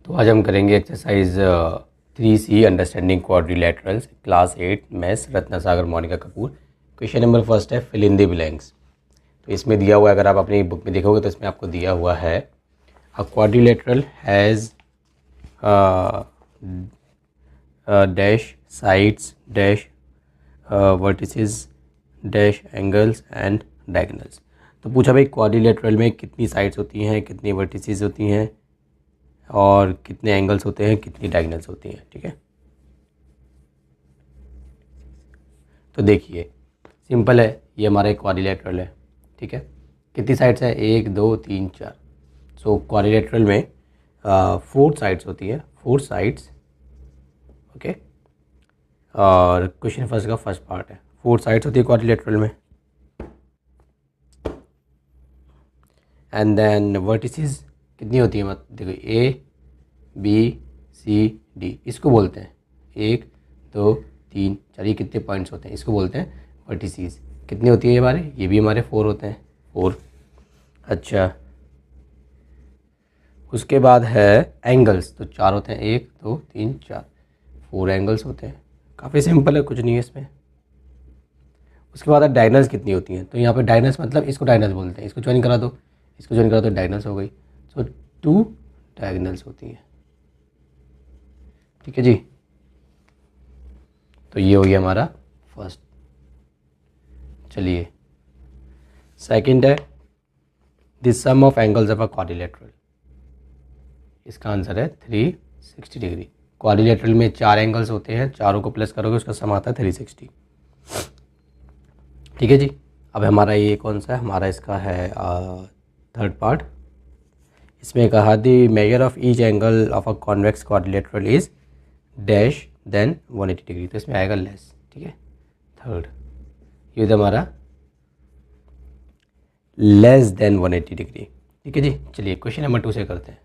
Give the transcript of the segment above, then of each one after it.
तो आज हम करेंगे exercise 3C understanding quadrilaterals class 8 maths Ratna Sagar Monika Kapoor. Question number first है फिल इन द ब्लैंक्स। तो इसमें दिया हुआ है, अगर आप अपनी बुक में देखोगे तो इसमें आपको दिया हुआ है a quadrilateral has dash sides dash vertices dash angles and diagonals. तो पूछा भाई क्वाड्रिलैटरल में कितनी साइड्स होती हैं, कितनी वर्टिसेस होती हैं और कितने एंगल्स होते हैं, कितनी डायगोनल्स होती हैं। ठीक है, तो देखिए सिंपल है, ये हमारा एक क्वाड्रिलैटरल है। ठीक है, कितनी साइड्स है, 1 2 3 4। सो क्वाड्रिलैटरल में 4 साइड्स होती है, 4 साइड्स। ओके, और क्वेश्चन फर्स्ट का फर्स्ट पार्ट है 4 साइड्स होती है क्वाड्रिलैटरल में। एंड देन वर्टिसेस कितनी होती है, मत देखो ए बी सी डी, इसको बोलते हैं 1 2 3 4। ये कितने पॉइंट्स होते हैं, इसको बोलते हैं वर्टिसेस। कितनी होती है ये हमारे, ये भी हमारे 4 होते हैं, 4। अच्छा, उसके बाद है एंगल्स, तो 4 होते हैं, 1 2 3 4, 4 एंगल्स होते हैं। काफ़ी सिंपल है, कुछ नहीं है इसमें। उसके बाद डायगोनल्स कितनी होती हैं, तो यहाँ पे डायगोनल्स मतलब इसको डायगोनल्स बोलते हैं। इसको ज्वाइन करा दो, इसको ज्वाइन करा दो, डायगोनल्स हो गई। सो 2 डायगोनल्स होती हैं। ठीक है जी, तो ये हो गया हमारा फर्स्ट। चलिए सेकंड है the sum of angles of a quadrilateral. इसका आंसर है 360 डिग्री। क्वाड्रिलैटरल में 4 एंगल्स होते हैं, चारों को प्लस करोगे उसका सम आता है 360। ठीक है जी, अब हमारा ये कौन सा है, हमारा इसका है थर्ड पार्ट। इसमें कहा the measure of each angle of a convex quadrilateral is dash then 180 degree, तो इसमें आएगा लेस। ठीक है, थर्ड ये हमारा लेस देन 180 डिग्री। ठीक है जी, चलिए क्वेश्चन नंबर 2 से करते हैं।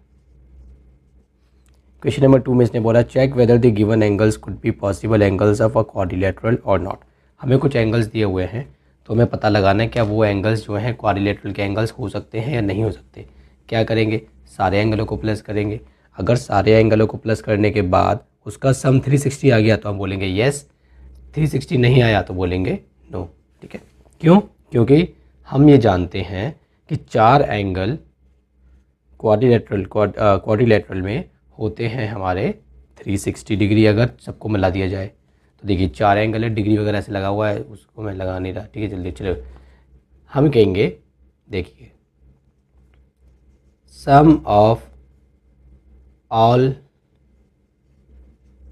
क्वेश्चन नंबर 2 में इसने बोला check whether the given angles could be possible angles of a quadrilateral और नॉट। हमें कुछ एंगल्स दिए हुए हैं, तो हमें पता लगाना है क्या वो एंगल्स जो हैं क्वाड्रिलैटरल के एंगल्स हो सकते हैं या नहीं हो सकते। क्या करेंगे, सारे एंगलों को प्लस करेंगे। अगर सारे एंगलों को प्लस करने के बाद उसका सम 360 आ गया तो हम बोलेंगे येस, 360 नहीं आया तो बोलेंगे नो। ठीक है, क्यों, क्योंकि हम ये जानते हैं कि 4 एंगल क्वाड्रिलैटरल में होते हैं हमारे 360 डिग्री, अगर सबको मिला दिया जाए। तो देखिए 4 एंगल है, डिग्री वगैरह से लगा हुआ है, उसको मैं लगा नहीं रहा। ठीक है, जल्दी चलो हम कहेंगे, देखिए sum of all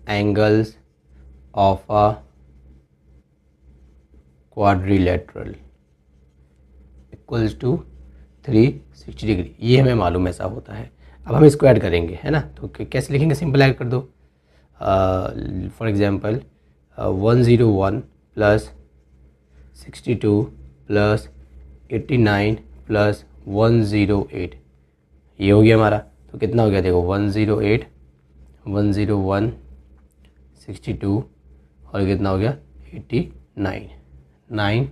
angles of a quadrilateral equals to 360 degree. ये हमें मालूम है, ऐसा होता है। अब हम इसको ऐड करेंगे, है ना, तो कैसे लिखेंगे, सिंपल ऐड कर दो। For example 101 plus 62 plus 89 plus 108, ये हो गया हमारा। तो कितना हो गया, देखो 108 101 62 और कितना हो गया 89, 9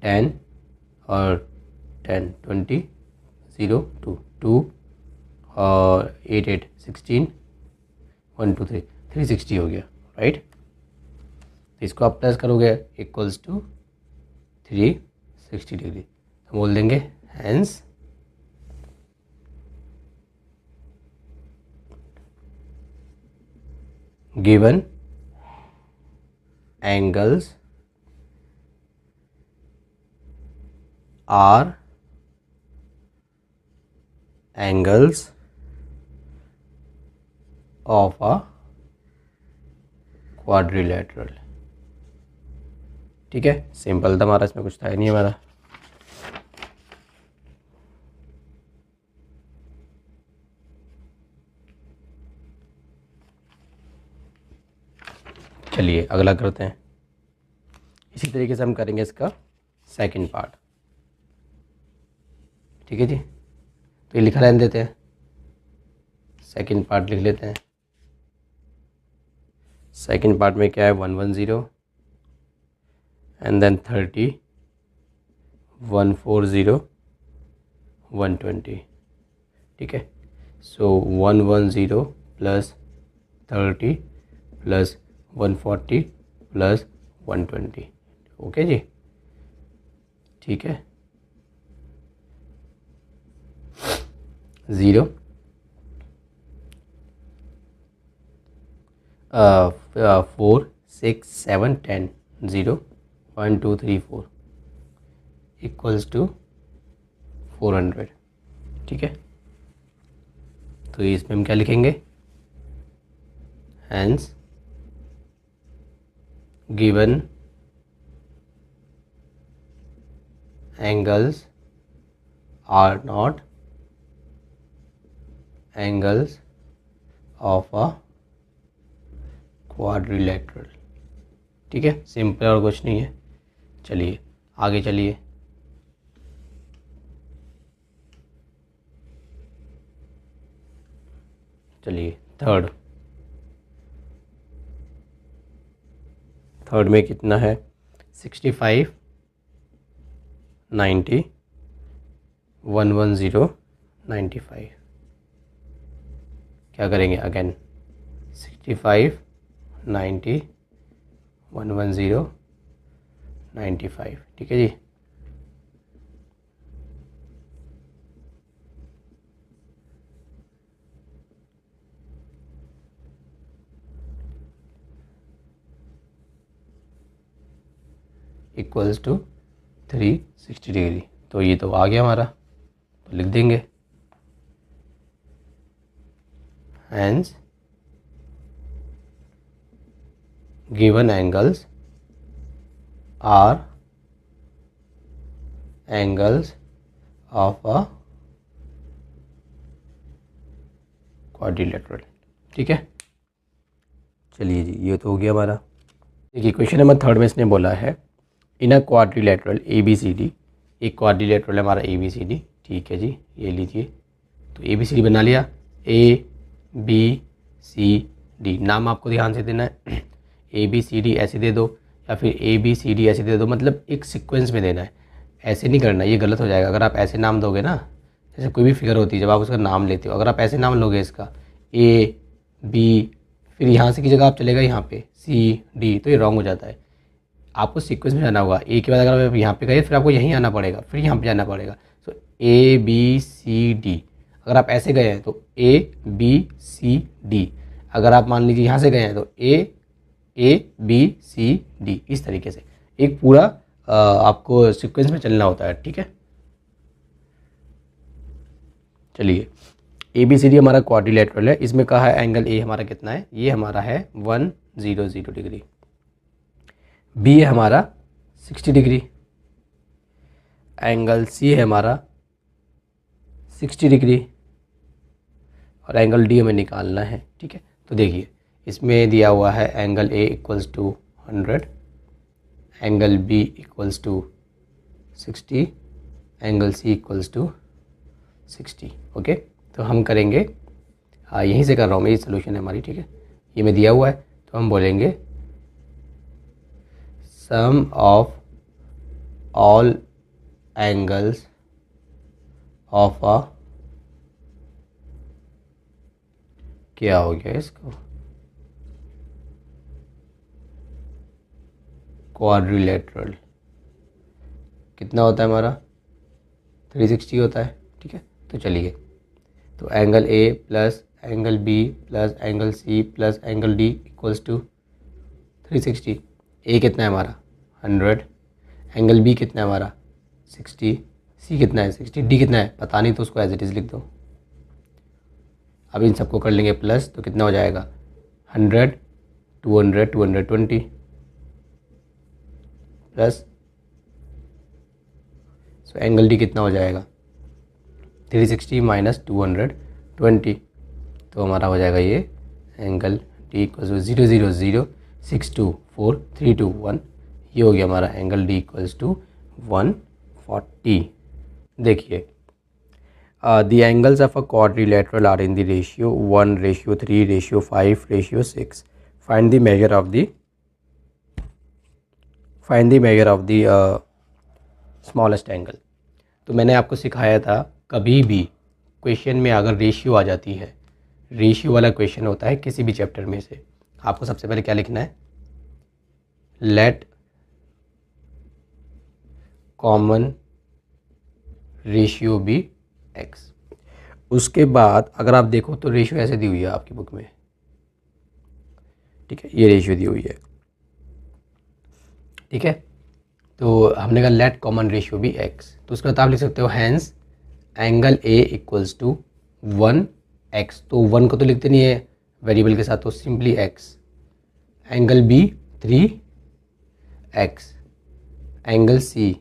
10 और 10 20 0 2 2 और 8 8 16 1 2 3 360 हो गया, राइट। तो इसको आप प्लस करोगे इक्वल्स टू 360 डिग्री, तो बोल देंगे hence given angles are angles of a quadrilateral. ठीक है, सिंपल था हमारा, इसमें कुछ था ही नहीं हमारा। चलिए अगला करते हैं। इसी तरीके से हम करेंगे इसका सेकंड पार्ट। ठीक है जी, तो ये लिखा रहने देते हैं, सेकंड पार्ट लिख लेते हैं। सेकंड पार्ट में क्या है, 110 एंड देन 30 140 120। ठीक है, सो 110 प्लस 30 प्लस 140 प्लस 120। ओके जी, ठीक है। 0 4 6 7 10 0 1 2 3 4 इक्वल्स टू 400। ठीक है, तो इसमें हम क्या लिखेंगे, hence given angles are not angles of a quadrilateral. ठीक है, सिंपल और कुछ नहीं है। चलिए आगे चलिए। चलिए थर्ड में कितना है, 65 90 110 95। क्या करेंगे, अगेन 65 90 110 95। ठीक है जी, इक्वल्स टू 360 डिग्री। तो ये तो आ गया हमारा, तो लिख देंगे hence given angles are angles of a quadrilateral. ठीक है, चलिए जी, ये तो हो गया हमारा। देखिए क्वेश्चन नंबर थर्ड में इसने बोला है इन अ क्वाड्रिलेटरल ABCD, एक क्वाड्रिलेटरल है हमारा ABCD। ठीक है जी, ये लीजिए, तो ABCD बना लिया, ABCD नाम आपको ध्यान से देना है। ABCD ऐसे दे दो या फिर ABCD ऐसे दे दो, मतलब एक सीक्वेंस में देना है, ऐसे नहीं करना, ये गलत हो जाएगा। अगर आप ऐसे नाम दोगे ना, जैसे कोई भी फिगर होती है जब आप उसका नाम लेते हो, अगर आप ऐसे नाम लोगे इसका AB, फिर यहाँ से की जगह आप चलेगा यहाँ पे CD, तो ये रॉन्ग हो जाता है। आपको सीक्वेंस में जाना होगा, ए के बाद अगर आप यहाँ पे गए फिर आपको यहीं आना पड़ेगा, फिर यहाँ पे जाना पड़ेगा। सो ABCD, अगर आप ऐसे गए हैं तो ABCD, अगर आप मान लीजिए यहाँ से गए हैं तो ABCD, इस तरीके से एक पूरा आपको सीक्वेंस में चलना होता है। ठीक है, चलिए ABCD हमारा क्वाड्रिलेटरल है, इसमें कहा है एंगल A हमारा कितना है, ये हमारा है 100 डिग्री, B है हमारा 60 डिग्री, एंगल C है हमारा 60 डिग्री, और एंगल D हमें निकालना है। ठीक है, तो देखिए इसमें दिया हुआ है angle A equals to 100, angle B equals to 60, angle C equals to 60। Okay, तो हम करेंगे, यहीं से कर रहा हूँ मैं, ये सोल्यूशन है हमारी। ठीक है, ये में दिया हुआ है, तो हम बोलेंगे sum of all angles of a, क्या हो गया इसको, क्वाड्रिलेटरल कितना होता है हमारा, 360 होता है। ठीक है, तो चलिए, तो angle A plus angle B plus angle C plus angle D equals to 360। A कितना है हमारा 100, एंगल B कितना है हमारा 60, C कितना है 60, D कितना है पता नहीं, तो उसको एज इट इज़ लिख दो। अब इन सबको कर लेंगे प्लस, तो कितना हो जाएगा 100 200 220 प्लस, सो एंगल D कितना हो जाएगा 360 माइनस 220, तो हमारा हो जाएगा ये एंगल D इक्वल्स टू 0 0 0 6 2 4 3 2 1, ये हो गया हमारा एंगल D इक्वल्स टू 140। देखिए the angles of a quadrilateral are in the ratio 1:3 ratio 5 ratio 6। Find the measure of the smallest angle. तो मैंने आपको सिखाया था, कभी भी क्वेश्चन में अगर रेशियो आ जाती है, रेशियो वाला क्वेश्चन होता है किसी भी चैप्टर में से, आपको सबसे पहले क्या लिखना है, let common ratio be x. उसके बाद अगर आप देखो तो रेशियो ऐसे दी हुई है आपकी बुक में, ठीक है, ये रेशियो दी हुई है, ठीक है। तो हमने कहा let common ratio be x, तो उसके बाद आप लिख सकते हो hence angle A equals to 1x, तो 1 को तो लिखते नहीं है वेरिएबल के साथ, तो simply x, angle B 3x, angle C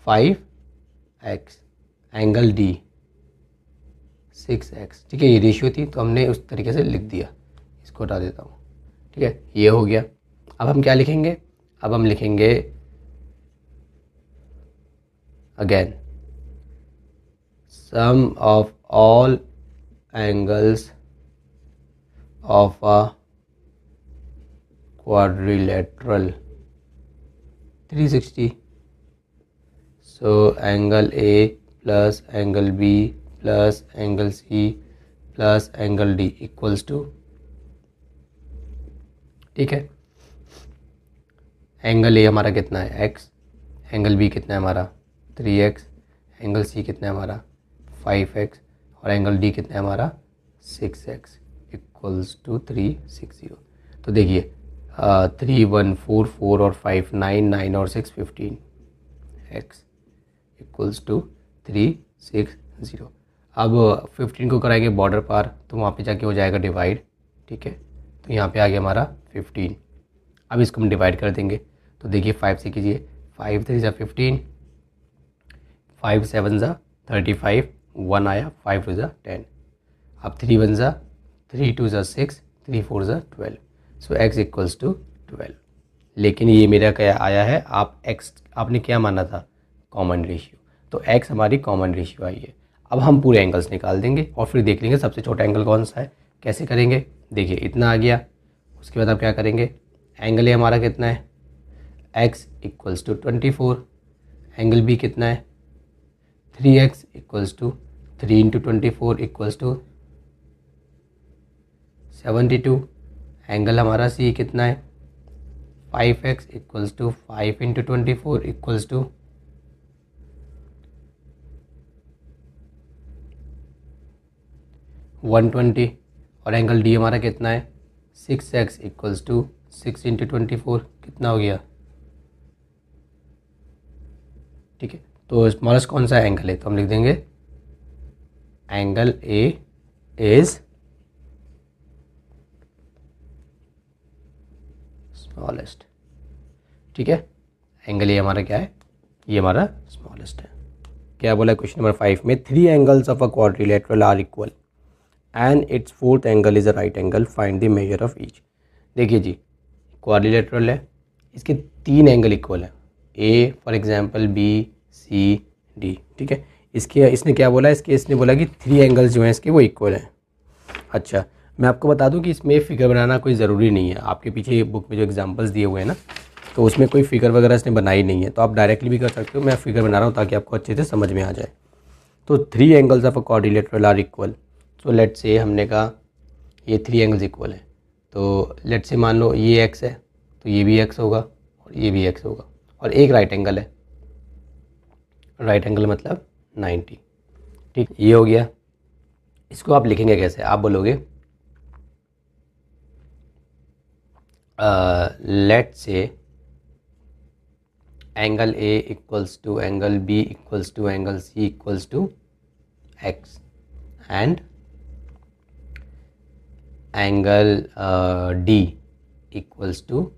5x, angle D 6x, ठीक है। ये रेशियो थी तो हमने उस तरीके से लिख दिया, इसको हटा देता हूँ, ठीक है, ये हो गया। अब हम क्या लिखेंगे, अब हम लिखेंगे again sum of all angles of a quadrilateral 360, so angle A plus angle B plus angle C plus angle D equals to, ठीक है, एंगल ए हमारा कितना है x, एंगल बी कितना है हमारा 3x, एंगल सी कितना है हमारा 5x और एंगल डी कितना है हमारा 6x इक्वल्स टू 360। तो देखिए 3 1 4 4 और 5 9 9 और 6 15 x इक्वल्स टू 360। अब 15 को कराएंगे बॉर्डर पार तो वहाँ पे जाके हो जाएगा डिवाइड, ठीक है, तो यहाँ पे आ गया हमारा 15। अब इसको हम डिवाइड कर देंगे, तो देखिए 5 से कीजिए, 5 3 = 15, 5 7 = 35, 1 आया, 5 2 = 10, अब 3 1 = 3 2 = 6, 3 4 = 12, सो x इक्वल्स टू 12। लेकिन ये मेरा क्या आया है, आप x आपने क्या माना था कॉमन रेशियो, तो x हमारी कॉमन रेशियो आई है। अब हम पूरे एंगल्स निकाल देंगे और फिर देख लेंगे सबसे छोटा एंगल कौन सा है, कैसे करेंगे। देखिए इतना आ गया, उसके बाद आप क्या करेंगे, एंगल ए हमारा कितना है x equals to 24, angle B कितना है 3x equals to 3 × 24 equals to 72, angle हमारा सी कितना है 5x equals to 5 × 24 equals to 120, और एंगल डी हमारा कितना है 6x इक्वल्स टू 6 × 24 कितना हो गया, ठीक है। तो स्मॉलेस्ट कौन सा एंगल है, तो हम लिख देंगे एंगल ए इज स्मॉलेस्ट, ठीक है, एंगल ए हमारा क्या है, ये हमारा स्मॉलेस्ट है। क्या बोला क्वेश्चन नंबर 5 में, 3 angles of a quadrilateral are equal and its fourth angle is a right angle, find the measure of each. देखिए जी क्वाड्रिलेटरल है, इसके 3 एंगल इक्वल है, A for example B C D, ठीक है। इसके इसने क्या बोला, इसने बोला कि 3 एंगल्स जो हैं इसके वो इक्वल हैं। अच्छा मैं आपको बता दूं कि इसमें फ़िगर बनाना कोई ज़रूरी नहीं है, आपके पीछे बुक में जो एग्जांपल्स दिए हुए हैं ना, तो उसमें कोई फ़िगर वगैरह इसने बनाई नहीं है, तो आप डायरेक्टली भी कर सकते हो, मैं फ़िगर बना रहा हूँ ताकि आपको अच्छे से समझ में आ जाए। तो 3 angles of a quadrilateral are equal, so let's say हमने कहा ये 3 एंगल्स इक्वल है, तो लेट्स से मान लो ये x है तो ये भी x होगा और ये भी x होगा, और एक राइट एंगल है, राइट एंगल मतलब 90, ठीक, ये हो गया। इसको आप लिखेंगे कैसे, आप बोलोगे let's say angle A equals to angle B equals to angle C equals to x and angle D equals to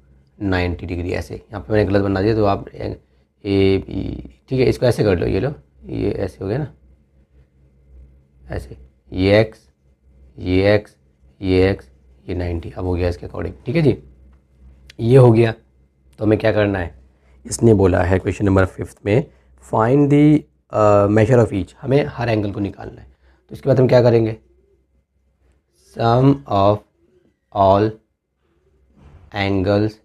90 degree, ऐसे। यहाँ पे मैंने गलत बना दिया तो आप ए बी, ठीक है, इसको ऐसे कर लो, ये लो, ये ऐसे हो गया ना, ऐसे, ये x ये x ये x ये 90, अब हो गया इसके अकॉर्डिंग, ठीक है जी, ये हो गया। तो हमें क्या करना है, इसने बोला है क्वेश्चन नंबर 5 में find the measure of each, हमें हर एंगल को निकालना है। तो इसके बाद हम क्या करेंगे, sum of all angles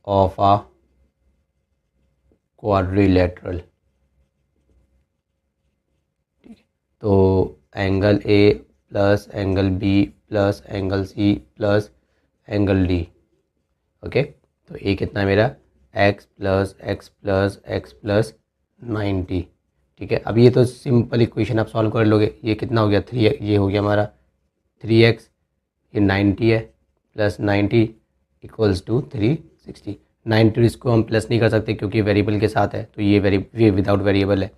of a quadrilateral, ठीक है, तो angle A plus angle B plus angle C plus angle D. Okay, तो ये कितना है मेरा x plus x plus x plus 90। ठीक है, अब ये तो सिंपल इक्वेशन आप सॉल्व कर लोगे। ये कितना हो गया 3, ये हो गया हमारा 3x, ये 90 है, प्लस 90 इक्वल्स टू 360। 90 इसको हम प्लस नहीं कर सकते क्योंकि वेरिएबल के साथ है, तो ये विदाउट वेरिएबल है,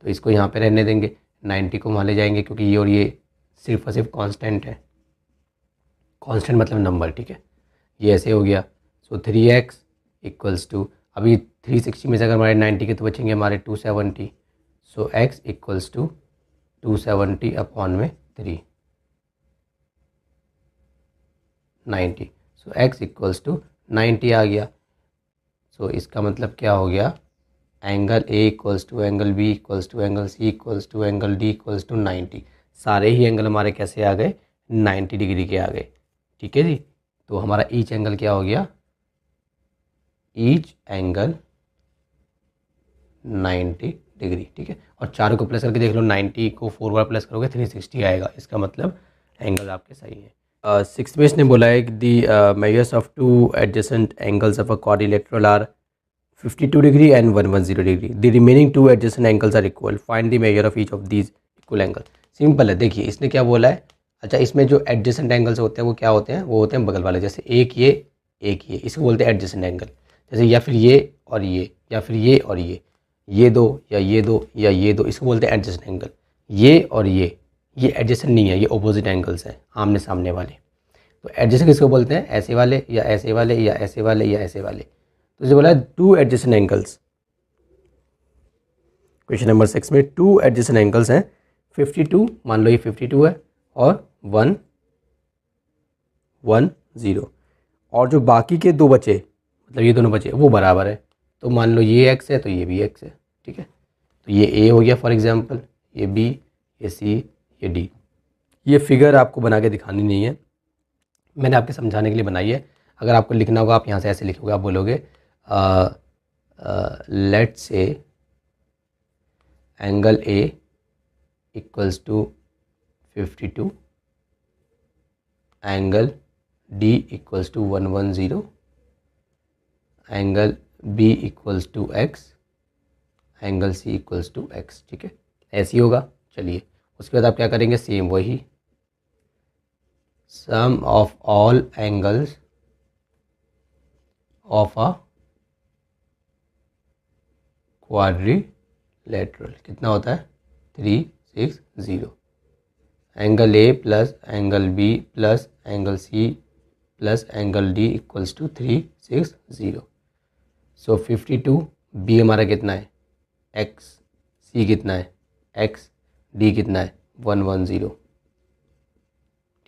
तो इसको यहाँ पे रहने देंगे। 90 को वहाँ ले जाएंगे क्योंकि ये और ये सिर्फ और सिर्फ कांस्टेंट है, कांस्टेंट मतलब नंबर। ठीक है, ये ऐसे हो गया। सो 3x इक्वल्स टू, अभी 360 में से अगर हमारे 90 के तो बचेंगे हमारे 270। So x equals to 270 upon में 3, 90। सो x इक्वल्स टू 90 आ गया। सो इसका मतलब क्या हो गया, angle A equals to angle B equals to angle C equals to angle D equals to 90। सारे ही एंगल हमारे कैसे आ गए, 90 डिग्री के आ गए। ठीक है जी, तो हमारा ईच एंगल क्या हो गया, ईच एंगल 90 डिग्री। ठीक है, और चारों को प्लस करके देख लो, 90 को 4 बार प्लस करोगे 360 आएगा। इसका मतलब एंगल आपके सही है। 6 में इसने बोला है कि the measures of two adjacent angles of a quadrilateral are 52 degree and 110 degree. The remaining two adjacent angles are equal, find the measure of each of these equal angle. Simple है, देखिए इसने क्या बोला है। अच्छा, इसमें जो एडजेसेंट एंगल्स होते हैं वो क्या होते हैं, वो होते हैं बगल वाले, जैसे एक ये इसको बोलते हैं एडजेसेंट एंगल। जैसे या फिर ये और ये, या फिर ये और ये दो या ये दो या ये दो, इसको बोलते हैं एडजेसेंट एंगल। ये और ये एडजेसेंट नहीं है, ये ऑपोजिट एंगल्स हैं, आमने सामने वाले। तो एडजेसेंट किसको बोलते हैं, ऐसे वाले या ऐसे वाले या ऐसे वाले या ऐसे वाले। तो इसे बोला है to adjacent angles. Question number 6 में टू एडजेसेंट एंगल्स हैं 52, मान लो ये 52 है, और 110, और जो बाकी के दो बचे, मतलब ये दोनों बचे, वो बराबर है। तो मान लो ये x है तो ये भी x है। ठीक है, तो ये a हो गया फॉर एग्जांपल, ये b, ये c, ये d। ये फिगर आपको बना के दिखानी नहीं है, मैंने आपके समझाने के लिए बनाई है। अगर आपको लिखना होगा आप यहाँ से ऐसे लिखोगे, आप बोलोगे let's say angle a equals to 52, angle d equals to 110, angle b equals to x, angle c equals to x। ठीक है, ऐसे ही होगा। चलिए उसके बाद आप क्या करेंगे, सेम वही, sum of all angles of a quadrilateral कितना होता है 360। Angle a plus angle b plus angle c plus angle d equals to 360। So 52, b हमारा कितना है x, c कितना है x, d कितना है 110।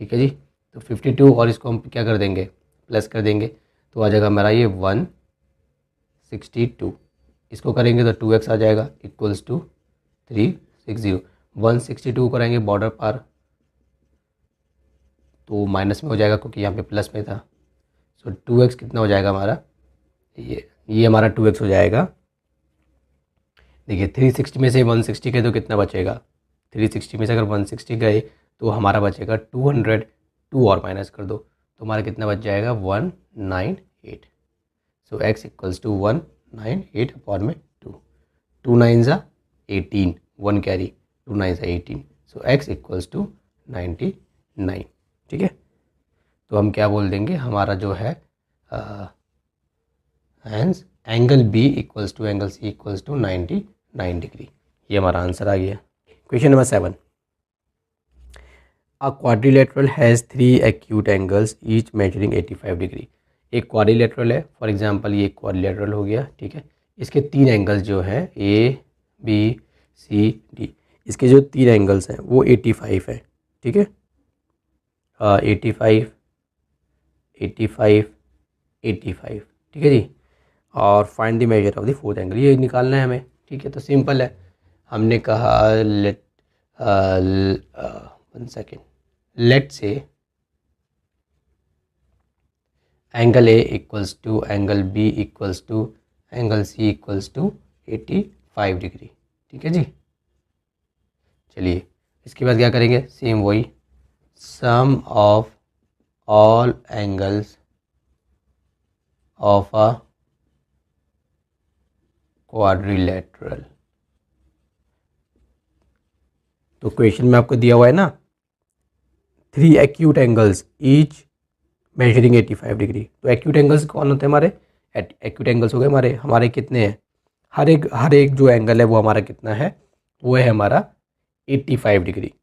ठीक है जी, तो 52 और इसको हम क्या कर देंगे, प्लस कर देंगे, तो आ जाएगा हमारा ये 162। इसको करेंगे तो 2x आ जाएगा इक्वल्स टू 360। 162 करेंगे बॉर्डर पार तो माइनस में हो जाएगा क्योंकि यहाँ पे प्लस में था। सो 2x कितना हो जाएगा हमारा, ये हमारा 2x हो जाएगा। देखिए 360 में से 160 गए तो कितना बचेगा, 360 में से अगर 160 गए तो हमारा बचेगा 200। 2 और माइनस कर दो तो हमारा कितना बच जाएगा 198। सो x इक्वल्स टू 198 अपॉन में 2, 2 9 ज़ा 18, 1 कैरी, 2 9 ज़ा 18। सो x इक्वल्स टू 99। ठीक है, तो हम क्या बोल देंगे, हमारा जो है hence angle b equals to angle c equals to 99 degree. ये हमारा आंसर आ गया। Question number 7, a quadrilateral has 3 acute angles each measuring 85 degree. एक क्वाड्रिलेटरल है, फॉर एग्जांपल ये क्वाड्रिलेटरल हो गया। ठीक है, इसके 3 एंगल्स जो है a b c d, इसके जो 3 एंगल्स हैं वो 85 है। ठीक है, 85 85 85। ठीक है जी, और find the measure of the fourth angle, ये निकालना है हमें। ठीक है, तो सिंपल है, हमने कहा let 1 second, let say angle a equals to angle b equals to angle c equals to 85 degree. ठीक है जी, चलिए इसके बाद क्या करेंगे, सेम वही sum of all angles of a quadrilateral. तो क्वेश्चन में आपको दिया हुआ है ना, 3 acute angles each measuring 85 degree. तो एक्यूट एंगल्स कौन होते हैं हमारे? एक्यूट एंगल्स हो गए हमारे कितने हैं? हर एक जो एंगल है वो हमारा कितना है? वो है हमारा 85 डिग्री।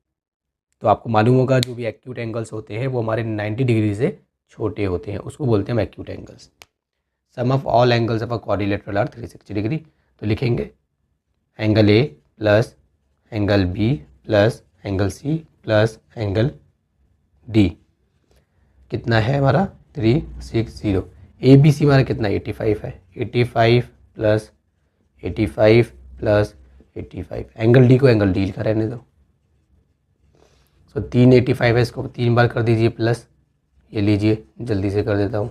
तो आपको मालूम होगा जो भी एक्यूट एंगल्स होते हैं वो हमारे 90 डिग्री से छोटे होते हैं, उसको बोलते हैं हम acute angles. Sum of all angles of a quadrilateral are 360 degree. तो लिखेंगे angle A plus angle B plus angle C plus angle D कितना है हमारा? 360। ए बी सी हमारा कितना? 85 है। 85 प्लस 85 प्लस 85। एंगल डी को एंगल डी लिखा रहने दो। सो 385 है, इसको 3 बार कर दीजिए प्लस, ये लीजिए जल्दी से कर देता हूँ,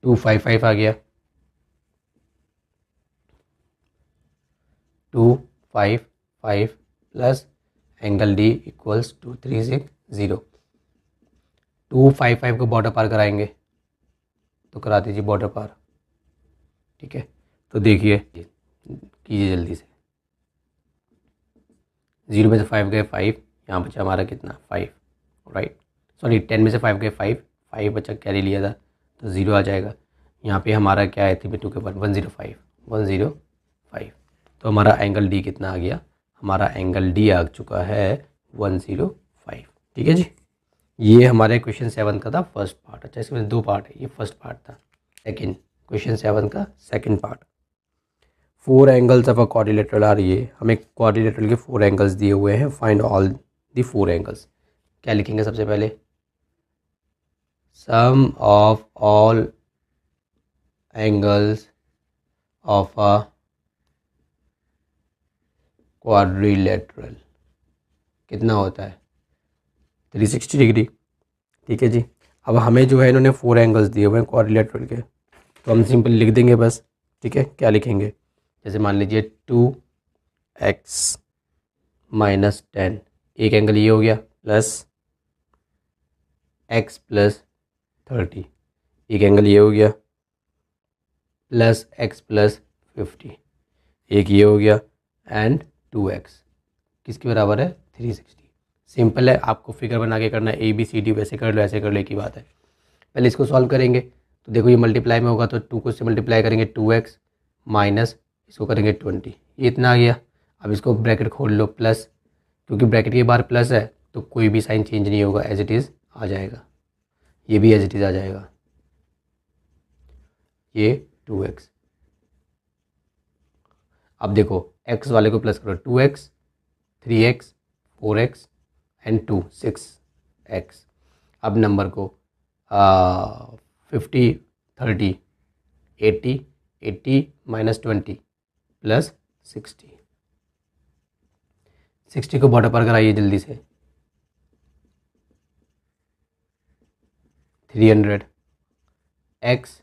255 आ गया। 255 plus angle D equals to 360। 255 को बॉर्डर पार कराएंगे तो करा दीजिए बॉर्डर पार। ठीक है, तो देखिए कीजिए जल्दी से। 0 में से 5 गए 5, यहाँ बचा हमारा कितना? 5, राइट। सॉरी 10 में से 5 गए 5, 5 बचा, कैरी लिया था तो 0 आ जाएगा। यहाँ पे हमारा क्या है? 3 में 2 के 105, 105। तो हमारा एंगल डी कितना आ गया? हमारा एंगल डी आ चुका है 105। ठीक है जी, ये हमारे क्वेश्चन 7 का था फर्स्ट पार्ट। अच्छा, इसमें 2 पार्ट है, ये फर्स्ट पार्ट था। सेकेंड क्वेश्चन 7 का second part, 4 angles of a quadrilateral are. ये हमें क्वाड्रिलेटरल के 4 एंगल्स दिए हुए हैं, फाइंड ऑल द 4 एंगल्स। क्या लिखेंगे सबसे पहले? Sum of all angles of a quadrilateral कितना होता है? 360 डिग्री। ठीक है जी, अब हमें जो है इन्होंने 4 एंगल्स दिए हुए हैं क्वाड्रिलेटरल के, तो हम सिंपल लिख देंगे बस। ठीक है, क्या लिखेंगे? जैसे मान लीजिए 2x माइनस 10, एक एंगल ये हो गया, प्लस x प्लस 30, एक एंगल ये हो गया, प्लस x प्लस 50, एक ये हो गया, एंड 2x किसके बराबर है? 360। सिंपल है, आपको फिगर बना के करना है, ए बी सी डी वैसे कर लो ऐसे कर लो, एक ही बात है। पहले इसको सॉल्व करेंगे तो देखो ये मल्टीप्लाई में होगा तो 2 को से मल्टीप्लाई करेंगे 2x माइनस इसको करेंगे 20, ये इतना आ गया। अब इसको ब्रैकेट खोल लो प्लस, क्योंकि ब्रैकेट के बाहर प्लस है तो कोई भी साइन चेंज नहीं होगा, एज इट इज़ आ जाएगा, ये भी एज इट इज़ आ जाएगा, ये 2x। अब देखो x वाले को प्लस करो, 2x 3x 4x and 2 6x। अब नंबर को 50 30 80 80 माइनस 20 प्लस 60, 60 को बॉर्डर पर कराइए जल्दी से। 300 x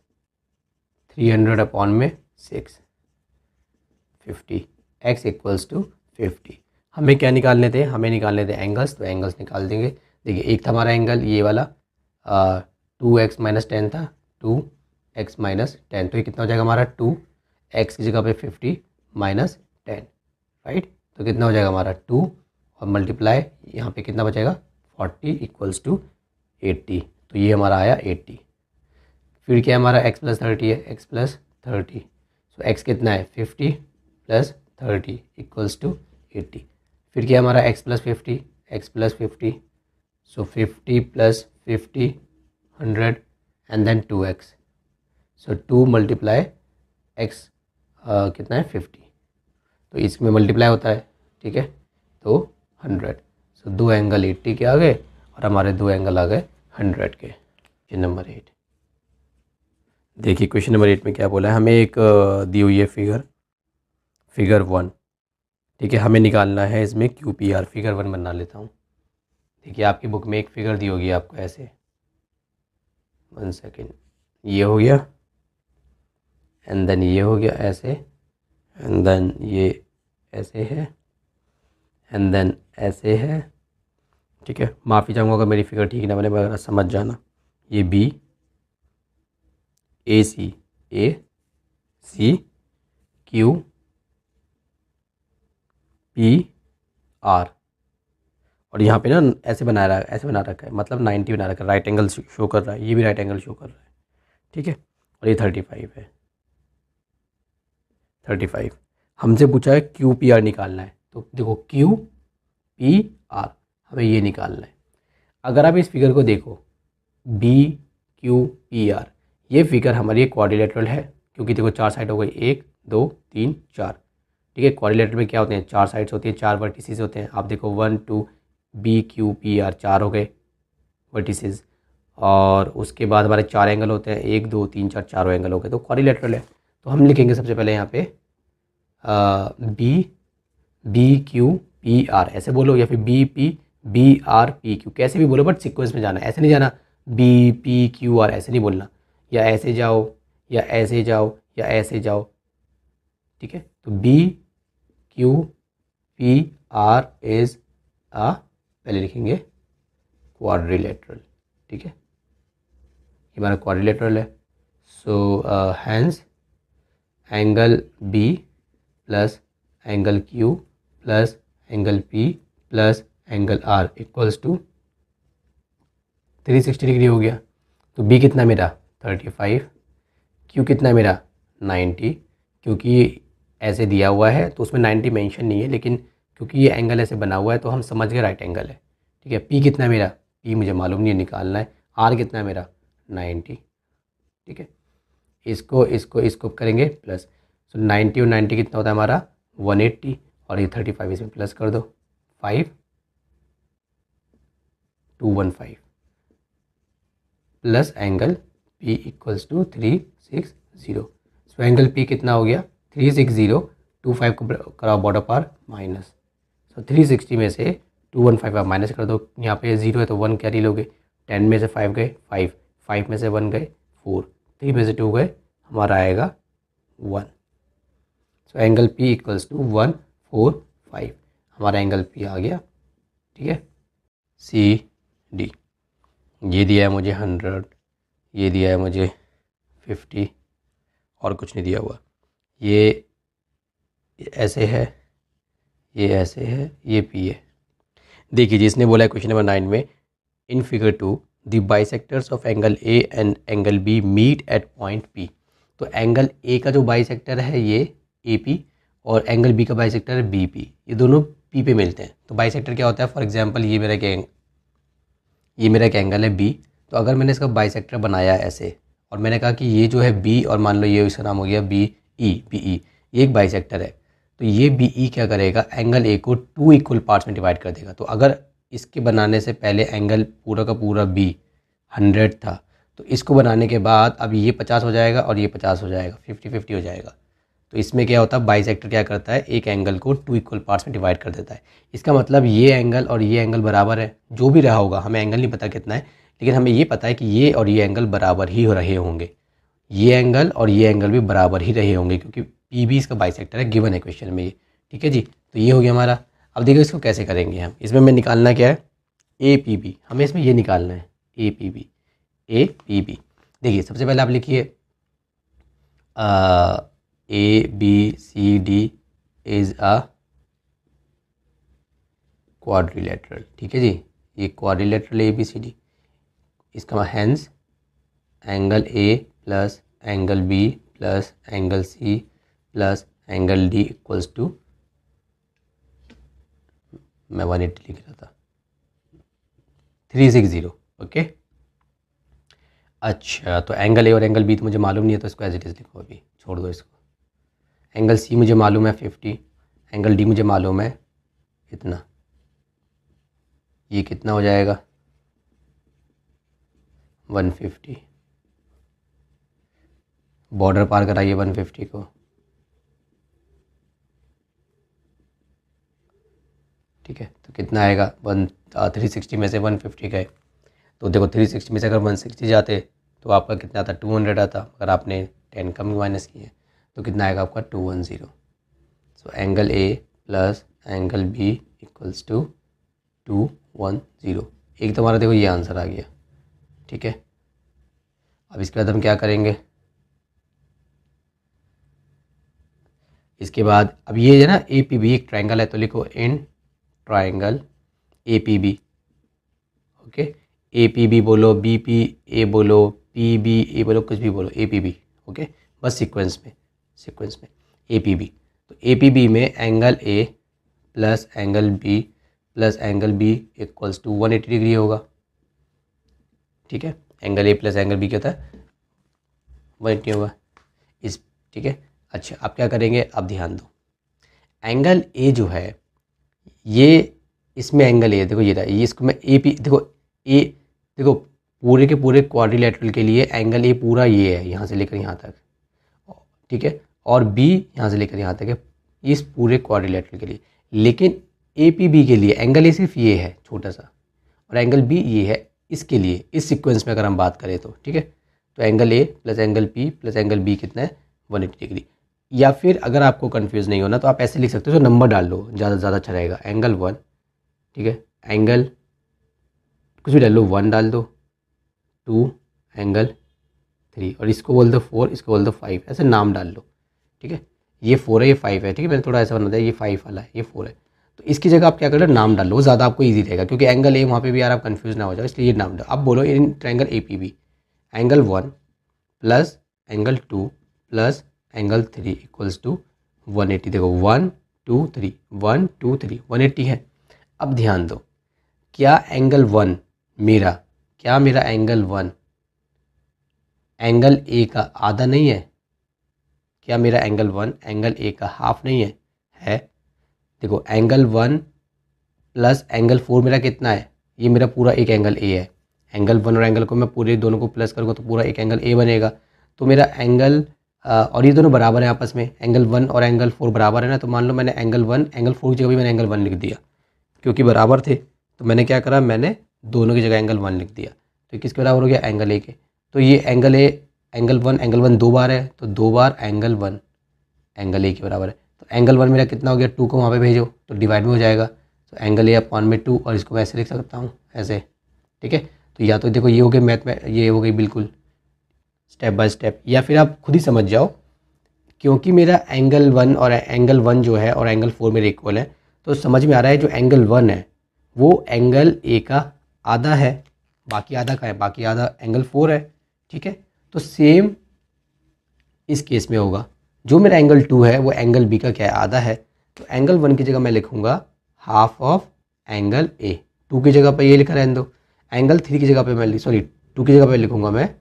300 अपॉन में 6 50 x इक्वल्स टू 50। हमें क्या निकालने थे? हमें निकालने थे एंगल्स, तो एंगल्स निकाल देंगे। देखिए एक था हमारा एंगल ये वाला 2x माइनस 10 था, 2x माइनस 10, तो ये कितना हो जाएगा हमारा? 2x की जगह पे 50 माइनस 10, राइट। तो कितना हो जाएगा हमारा? 2 और मल्टीप्लाई यहाँ पे कितना बचेगा? 40 इक्वल्स टू 80, तो ये हमारा आया 80। फिर क्या हमारा x प्लस 30 है, x प्लस 30, सो x कितना है? 50 प्लस 30 इक्वल्स टू 80। फिर क्या हमारा x plus 50, x plus 50, so 50 plus 50 100 and then 2x, so 2 multiply x कितना है? 50, तो इसमें मल्टीप्लाई होता है, ठीक है, तो 100। सो 2 एंगल 80 के आ गए और हमारे 2 एंगल आ गए 100 के। क्वेश्चन नंबर 8 देखिए, क्वेश्चन नंबर 8 में क्या बोला है? हमें एक दी हुई है फिगर 1, ठीक है, हमें निकालना है इसमें QPR। फिगर 1 बना लेता हूँ। देखिए आपकी बुक में एक फिगर दी होगी आपको ऐसे, 1 सेकेंड, ये हो गया एंड देन ये हो गया ऐसे, एंड देन ये ऐसे है एंड देन ऐसे है, ठीक है। माफ़ी चाहूँगा अगर मेरी फिगर ठीक ना बने, मगर समझ जाना। ये B, A C Q P are, और यहाँ पे ना ऐसे बना रखा है, मतलब 90 बना रखा है, राइट एंगल शो कर रहा है, ये भी राइट एंगल शो कर रहा है, ठीक है। और ये 35 है, 35। हमसे पूछा है क्यू पी आर निकालना है, तो देखो क्यू पी आर हमें ये निकालना है। अगर आप इस फिगर को देखो, बी क्यू पी आर, ये फिगर हमारी क्वाड्रिलेटरल है, क्योंकि देखो चार साइड हो गई, 1 2 3 4, ठीक है। क्वाड्रिलेटरल में क्या होते हैं, चार साइड्स होती हैं, चार वर्टिसेस होते हैं। आप देखो 1 2 बी क्यू पी आर, चार हो गए वर्टिसेस, और उसके बाद हमारे चार एंगल होते हैं, 1 2 3 4, चारों एंगल हो गए, तो क्वाड्रिलेटरल है। तो हम लिखेंगे सबसे पहले यहाँ पे बी क्यू पी आर ऐसे बोलो, या फिर बी आर पी क्यू, कैसे भी बोलो, बट सीक्वेंस में जाना है, ऐसे नहीं जाना बी पी क्यू आर, ऐसे नहीं बोलना, या ऐसे जाओ या ऐसे जाओ या ऐसे जाओ, ठीक है। तो B Q P R is uh, पहले लिखेंगे क्वाड्रिलेटरल, ठीक है, ये हमारा क्वाड्रिलेटरल है। So hence angle B plus angle Q plus angle P plus angle R equals to 360 degree हो गया। तो बी कितना मेरा 35, क्यू कितना मेरा 90, क्योंकि ऐसे दिया हुआ है तो उसमें 90 मेंशन नहीं है, लेकिन क्योंकि ये एंगल ऐसे बना हुआ है तो हम समझ गए राइट एंगल है, ठीक है। पी कितना मेरा, पी मुझे मालूम नहीं है, निकालना है। आर कितना मेरा 90, ठीक है। इसको करेंगे प्लस, सो 90 और 90 कितना होता है हमारा 180, और ये 35 इसमें प्लस कर दो, 5215 plus angle P equals to 360। So angle P कितना हो गया 360, 25 को कराओ बॉर्डर पार माइनस, सो 360 में से 215 आप माइनस कर दो, यहाँ पे 0 है तो 1 कैरी लोगे, 10 में से 5 गए 5, 5 में से 1 गए 4, 3 में से 2 गए, हमारा आएगा 1। So angle P equals to 145, हमारा एंगल P आ गया, ठीक है। सी डी, ये दिया है मुझे 100, ये दिया है मुझे 50, और कुछ नहीं दिया हुआ। ये ऐसे है, ये ऐसे है, ये पी है। देखिए जिसने बोला है क्वेश्चन नंबर 9 में, in figure 2 the bisectors of angle A and angle B meet at point P. तो एंगल ए का जो बाइसेक्टर है ये ए पी, और एंगल बी का बाइसेक्टर है बी पी, ये दोनों पी पे मिलते हैं। तो बाइसेक्टर क्या होता है, फॉर एग्जांपल ये मेरा एक एंगल है बी, तो अगर मैंने इसका बाइसेक्टर बनाया ऐसे, और मैंने कहा कि ये जो है बी, और मान लो ये इसका नाम हो गया बी ई, ये एक बाइसेक्टर है, तो ये बी ई क्या करेगा, एंगल ए को 2 इक्वल पार्ट्स में डिवाइड कर देगा। तो अगर इसके बनाने से पहले एंगल पूरा का पूरा बी 100 था, तो इसको बनाने के बाद अब ये 50 हो जाएगा और ये 50 हो जाएगा, 50-50 हो जाएगा। तो इसमें क्या होता है, बाइसेक्टर क्या करता है, एक एंगल को 2 इक्वल पार्ट्स में डिवाइड कर देता है। इसका मतलब ये एंगल और ये एंगल बराबर है, जो भी रहा होगा, हमें एंगल नहीं पता कितना है, लेकिन हमें ये पता है कि ये और ये एंगल बराबर ही हो रहे होंगे, ये एंगल और ये एंगल भी बराबर ही रहे होंगे, क्योंकि पी भी इसका बाइसेक्टर है, गिवन है क्वेश्चन में ये, ठीक है जी। तो ये हो गया हमारा। अब देखो इसको कैसे करेंगे हम, इसमें हमें निकालना क्या है, ए पी बी, हमें इसमें ये निकालना है A P B, A P B. देखिए सबसे पहले आप लिखिए A B C D is a quadrilateral, ठीक है जी, ये quadrilateral A B C D. इसका hence angle A plus angle B plus angle C plus angle D equals to, मैं 180 लिख रहा था, 360, ओके। अच्छा तो एंगल ए और एंगल बी तो मुझे मालूम नहीं है, तो इसको एज इट इज़ लिखो, अभी छोड़ दो इसको। एंगल सी मुझे मालूम है 50, एंगल डी मुझे मालूम है इतना, ये कितना हो जाएगा 150, बॉर्डर पार कराइए 150 को, ठीक है। तो कितना आएगा 360 में से 150 गए, तो देखो 360 में से अगर 160 जाते तो आपका कितना आता, 200 आता, अगर आपने 10 कम माइनस किए तो कितना आएगा आपका 210। So angle A plus angle B equals to 210। एक तो हमारा देखो ये आंसर आ गया, ठीक है। अब इसके बाद हम क्या करेंगे, इसके बाद अब ये है ना ए पी बी एक ट्राइंगल है, तो लिखो in triangle A P B, okay. A P B बोलो, बी पी ए बोलो, पी बी ए बोलो, कुछ भी बोलो, ए पी बी, ओके। बस सीक्वेंस में ए पी बी। तो ए पी बी में angle A plus angle B plus angle B equals to 180 degree होगा, ठीक है। Angle A plus angle B क्या होता है, 180 होगा इस, ठीक है। अच्छा अब क्या करेंगे, अब ध्यान दो, एंगल ए जो है ये, इसमें एंगल ए देखो ये रहा, ये इसको मैं ए पी, देखो ए, देखो पूरे के पूरे क्वाड्रिलेटरल के लिए एंगल ए पूरा ये है, यहाँ से लेकर यहाँ तक, ठीक है। और बी यहाँ से लेकर यहाँ तक है, इस पूरे क्वाड्रिलेटरल के लिए। लेकिन ए पी बी के लिए एंगल ए सिर्फ ये है छोटा सा, और एंगल बी ये है इसके लिए, इस सीक्वेंस में अगर हम बात करें तो, ठीक है। तो angle A plus angle P plus angle B कितना है, 180 डिग्री। या फिर अगर आपको कंफ्यूज नहीं होना तो आप ऐसे लिख सकते हो, तो नंबर डाल लो, ज़्यादा अच्छा रहेगा। एंगल 1, ठीक है, एंगल कुछ भी डाल लो, 1 डाल दो, 2 एंगल 3, और इसको बोल दो 4, इसको बोल दो 5, ऐसे नाम डाल लो, ठीक है। ये 4 है, ये 5 है, ठीक है। मैंने थोड़ा ऐसा बना दिया, ये 5 वाला है, ये 4 है। तो इसकी जगह आप क्या कर लो, नाम डाल लो, ज़्यादा आपको ईजी रहेगा, क्योंकि एंगल ए वहाँ पे भी यार आप कंफ्यूज ना हो जाओ, इसलिए ये नाम डालो। अब बोलो in triangle A P B, angle 1 plus angle 2 plus angle 3 equals to 180। देखो 1 2 3, 1 2 3, 180 है। अब ध्यान दो, क्या एंगल 1 मेरा, क्या मेरा एंगल 1 एंगल ए का आधा नहीं है? क्या मेरा एंगल 1 एंगल ए का हाफ नहीं है? है। देखो एंगल 1 प्लस एंगल 4 मेरा कितना है, ये मेरा पूरा एक एंगल ए है। एंगल 1 और एंगल को मैं पूरे दोनों को प्लस करूँगा तो पूरा एक एंगल ए बनेगा। तो मेरा एंगल और ये दोनों बराबर है आपस में, एंगल 1 और एंगल 4 बराबर है ना। तो मान लो मैंने एंगल 1 एंगल 4 की जगह भी मैंने एंगल 1 लिख दिया, क्योंकि बराबर थे। तो मैंने क्या करा, मैंने दोनों की जगह एंगल 1 लिख दिया। तो किसके बराबर हो गया, एंगल ए के। तो ये एंगल ए एंगल 1 2 बार है, तो 2 बार एंगल 1 एंगल ए के बराबर है। तो एंगल 1 मेरा कितना हो गया, 2 को वहाँ पे भेजो तो डिवाइड में हो जाएगा। तो एंगल ए अपॉन में 2, और इसको मैं ऐसे लिख सकता हूँ ऐसे, ठीक है। तो या तो देखो ये हो गई मैथ में, ये हो गई बिल्कुल स्टेप बाय स्टेप, या फिर आप खुद ही समझ जाओ, क्योंकि मेरा एंगल 1 और एंगल 1 जो है और एंगल 4 मेरे इक्वल है। तो समझ में आ रहा है जो एंगल 1 है वो एंगल ए का आधा है, बाकी आधा का है, बाकी आधा एंगल 4 है, ठीक है। तो सेम इस केस में होगा, जो मेरा एंगल 2 है वो एंगल बी का क्या है, आधा है। तो एंगल 1 की जगह मैं लिखूंगा हाफ ऑफ एंगल ए, 2 की जगह पर ये लिखा रहने दो। एंगल 3 की जगह पे मैं 2 की जगह पे लिखूंगा मैं,